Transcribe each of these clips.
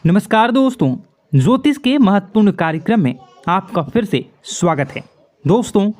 नमस्कार दोस्तों, ज्योतिष के महत्वपूर्ण कार्यक्रम में आपका फिर से स्वागत है। दोस्तों,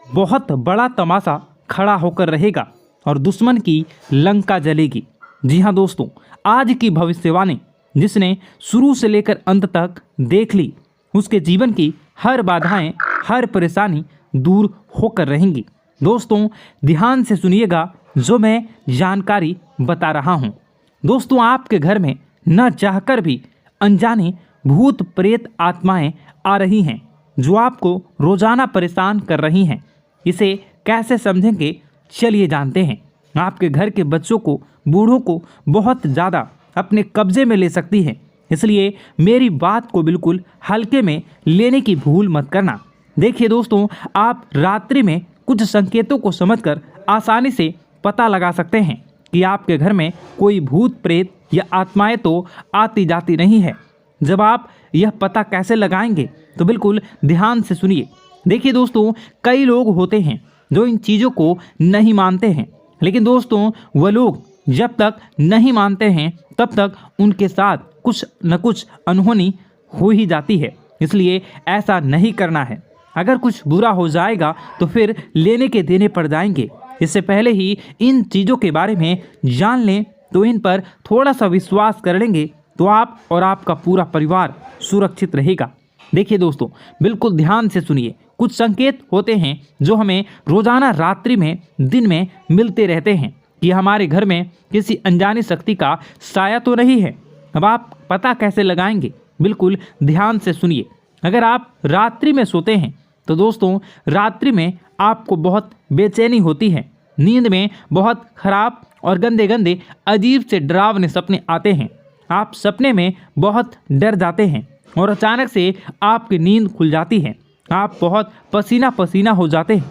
बहुत बड़ा तमाशा खड़ा होकर रहेगा और दुश्मन की लंका जलेगी। जी हाँ दोस्तों, आज की भविष्यवाणी जिसने शुरू से लेकर अंत तक देख ली, उसके जीवन की हर बाधाएं, हर परेशानी दूर होकर रहेंगी। दोस्तों, ध्यान से सुनिएगा जो मैं जानकारी बता रहा हूँ। दोस्तों, आपके घर में न चाहकर भी अनजाने भूत प्रेत आत्माएं आ रही हैं जो आपको रोजाना परेशान कर रही हैं। इसे कैसे समझेंगे, चलिए जानते हैं। आपके घर के बच्चों को, बूढ़ों को बहुत ज़्यादा अपने कब्जे में ले सकती है, इसलिए मेरी बात को बिल्कुल हल्के में लेने की भूल मत करना। देखिए दोस्तों, आप रात्रि में कुछ संकेतों को समझकर आसानी से पता लगा सकते हैं कि आपके घर में कोई भूत प्रेत या आत्माएं तो आती जाती नहीं है। जब आप यह पता कैसे लगाएंगे तो बिल्कुल ध्यान से सुनिए। देखिए दोस्तों, कई लोग होते हैं जो इन चीज़ों को नहीं मानते हैं, लेकिन दोस्तों वह लोग जब तक नहीं मानते हैं तब तक उनके साथ कुछ न कुछ अनहोनी हो ही जाती है। इसलिए ऐसा नहीं करना है। अगर कुछ बुरा हो जाएगा तो फिर लेने के देने पड़ जाएंगे। इससे पहले ही इन चीज़ों के बारे में जान लें तो इन पर थोड़ा सा विश्वास कर लेंगे तो आप और आपका पूरा परिवार सुरक्षित रहेगा। देखिए दोस्तों, बिल्कुल ध्यान से सुनिए। कुछ संकेत होते हैं जो हमें रोजाना रात्रि में, दिन में मिलते रहते हैं कि हमारे घर में किसी अनजानी शक्ति का साया तो नहीं है। अब आप पता कैसे लगाएंगे, बिल्कुल ध्यान से सुनिए। अगर आप रात्रि में सोते हैं तो दोस्तों रात्रि में आपको बहुत बेचैनी होती है। नींद में बहुत खराब और गंदे गंदे अजीब से डरावने सपने आते हैं। आप सपने में बहुत डर जाते हैं और अचानक से आपकी नींद खुल जाती है। आप बहुत पसीना पसीना हो जाते हैं।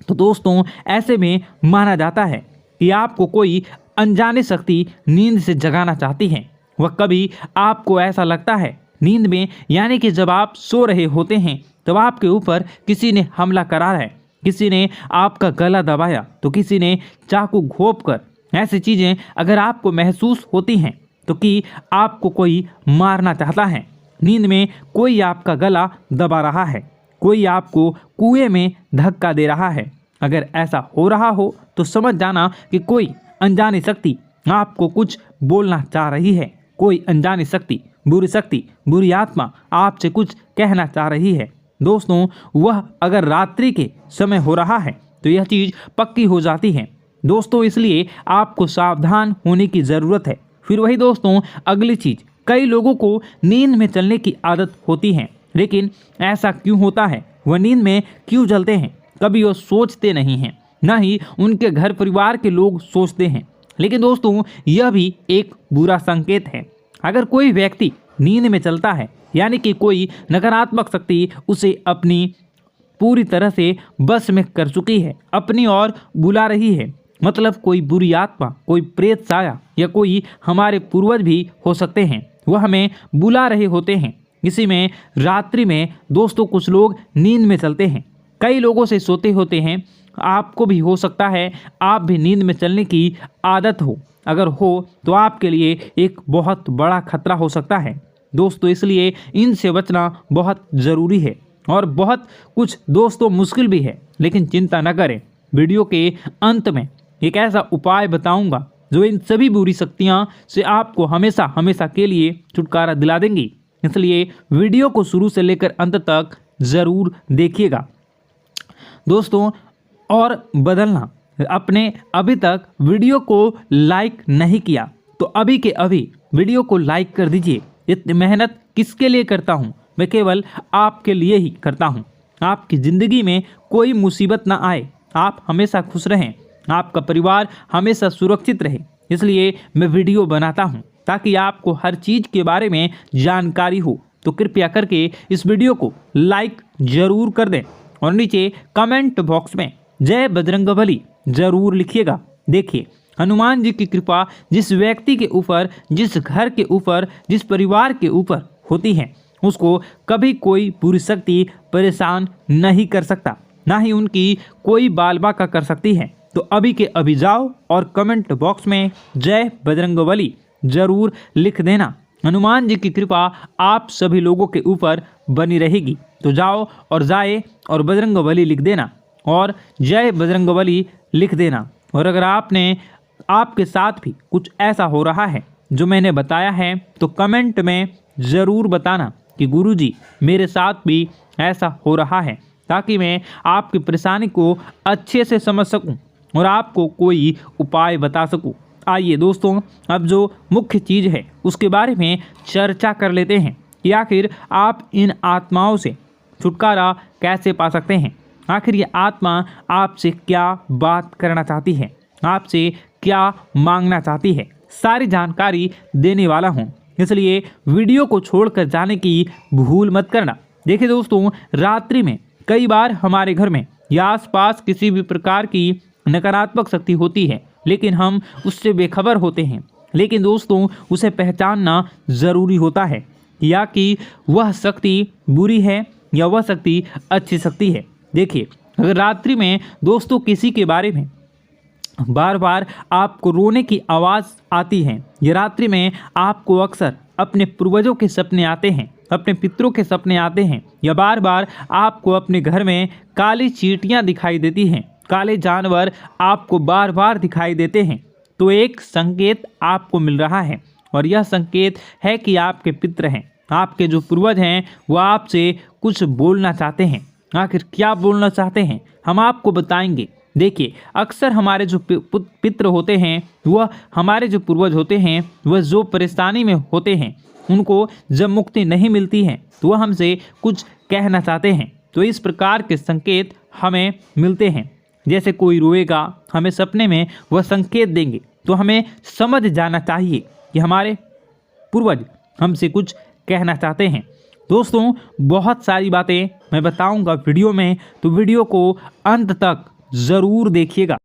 तो दोस्तों ऐसे में माना जाता है कि आपको कोई अनजानी शक्ति नींद से जगाना चाहती है। वह कभी आपको ऐसा लगता है नींद में, यानी कि जब आप सो रहे होते हैं तब आपके ऊपर किसी ने हमला करा है, किसी ने आपका गला दबाया तो किसी ने चाकू घोंप कर। ऐसी चीज़ें अगर आपको महसूस होती हैं तो कि आपको कोई मारना चाहता है। नींद में कोई आपका गला दबा रहा है, कोई आपको कुएं में धक्का दे रहा है। अगर ऐसा हो रहा हो तो समझ जाना कि कोई अनजानी शक्ति आपको कुछ बोलना चाह रही है। कोई अनजानी शक्ति, बुरी आत्मा आपसे कुछ कहना चाह रही है। दोस्तों, वह अगर रात्रि के समय हो रहा है तो यह चीज़ पक्की हो जाती है। दोस्तों, इसलिए आपको सावधान होने की ज़रूरत है। फिर वही दोस्तों, अगली चीज़, कई लोगों को नींद में चलने की आदत होती है, लेकिन ऐसा क्यों होता है, वह नींद में क्यों चलते हैं, कभी वो सोचते नहीं हैं, ना ही उनके घर परिवार के लोग सोचते हैं। लेकिन दोस्तों यह भी एक बुरा संकेत है। अगर कोई व्यक्ति नींद में चलता है, यानी कि कोई नकारात्मक शक्ति उसे अपनी पूरी तरह से बस में कर चुकी है, अपनी ओर बुला रही है। मतलब कोई बुरी आत्मा, कोई प्रेत साया या कोई हमारे पूर्वज भी हो सकते हैं, वह हमें बुला रहे होते हैं। इसी में रात्रि में दोस्तों कुछ लोग नींद में चलते हैं, कई लोगों से सोते होते हैं। आपको भी हो सकता है आप भी नींद में चलने की आदत हो। अगर हो तो आपके लिए एक बहुत बड़ा खतरा हो सकता है दोस्तों। इसलिए इनसे बचना बहुत ज़रूरी है और बहुत कुछ दोस्तों मुश्किल भी है, लेकिन चिंता न करें। वीडियो के अंत में एक ऐसा उपाय बताऊंगा जो इन सभी बुरी शक्तियां से आपको हमेशा हमेशा के लिए छुटकारा दिला देंगी। इसलिए वीडियो को शुरू से लेकर अंत तक ज़रूर देखिएगा दोस्तों। और बदलना, अपने अभी तक वीडियो को लाइक नहीं किया तो अभी के अभी वीडियो को लाइक कर दीजिए। इतनी मेहनत किसके लिए करता हूँ, मैं केवल आपके लिए ही करता हूँ। आपकी ज़िंदगी में कोई मुसीबत ना आए, आप हमेशा खुश रहें, आपका परिवार हमेशा सुरक्षित रहे। इसलिए मैं वीडियो बनाता हूँ ताकि आपको हर चीज़ के बारे में जानकारी हो। तो कृपया करके इस वीडियो को लाइक ज़रूर कर दें और नीचे कमेंट बॉक्स में जय बजरंगबली ज़रूर लिखिएगा। देखिए, हनुमान जी की कृपा जिस व्यक्ति के ऊपर, जिस घर के ऊपर, जिस परिवार के ऊपर होती है, उसको कभी कोई बुरी शक्ति परेशान नहीं कर सकता, ना ही उनकी कोई बाल बाका कर सकती है। तो अभी के अभी जाओ और कमेंट बॉक्स में जय बजरंगबली ज़रूर लिख देना। हनुमान जी की कृपा आप सभी लोगों के ऊपर बनी रहेगी। तो जाओ और जाए और बजरंगबली लिख देना और जय बजरंगबली लिख देना। और अगर आपके साथ भी कुछ ऐसा हो रहा है जो मैंने बताया है तो कमेंट में ज़रूर बताना कि गुरुजी मेरे साथ भी ऐसा हो रहा है, ताकि मैं आपकी परेशानी को अच्छे से समझ सकूं और आपको कोई उपाय बता सकूं। आइए दोस्तों, अब जो मुख्य चीज़ है उसके बारे में चर्चा कर लेते हैं कि आखिर आप इन आत्माओं से छुटकारा कैसे पा सकते हैं। आखिर ये आत्मा आपसे क्या बात करना चाहती है, आपसे क्या मांगना चाहती है, सारी जानकारी देने वाला हूँ, इसलिए वीडियो को छोड़कर जाने की भूल मत करना। देखिए दोस्तों, रात्रि में कई बार हमारे घर में या आसपास किसी भी प्रकार की नकारात्मक शक्ति होती है, लेकिन हम उससे बेखबर होते हैं। लेकिन दोस्तों, उसे पहचानना ज़रूरी होता है या कि वह शक्ति बुरी है या वह शक्ति अच्छी शक्ति है। देखिए, अगर रात्रि में दोस्तों किसी के बारे में बार बार आपको रोने की आवाज़ आती है या रात्रि में आपको अक्सर अपने पूर्वजों के सपने आते हैं, अपने पितरों के सपने आते हैं, या बार बार आपको अपने घर में काली चींटियां दिखाई देती हैं, काले जानवर आपको बार बार दिखाई देते हैं, तो एक संकेत आपको मिल रहा है। और यह संकेत है कि आपके पितर हैं, आपके जो पूर्वज हैं, वह आपसे कुछ बोलना चाहते हैं। आखिर क्या बोलना चाहते हैं हम आपको बताएंगे। देखिए, अक्सर हमारे जो पितृ होते हैं, वह हमारे जो पूर्वज होते हैं, वह जो परेशानी में होते हैं, उनको जब मुक्ति नहीं मिलती है तो वह हमसे कुछ कहना चाहते हैं। तो इस प्रकार के संकेत हमें मिलते हैं। जैसे कोई रोएगा, हमें सपने में वह संकेत देंगे, तो हमें समझ जाना चाहिए कि हमारे पूर्वज हमसे कुछ कहना चाहते हैं। दोस्तों, बहुत सारी बातें मैं बताऊंगा वीडियो में, तो वीडियो को अंत तक ज़रूर देखिएगा।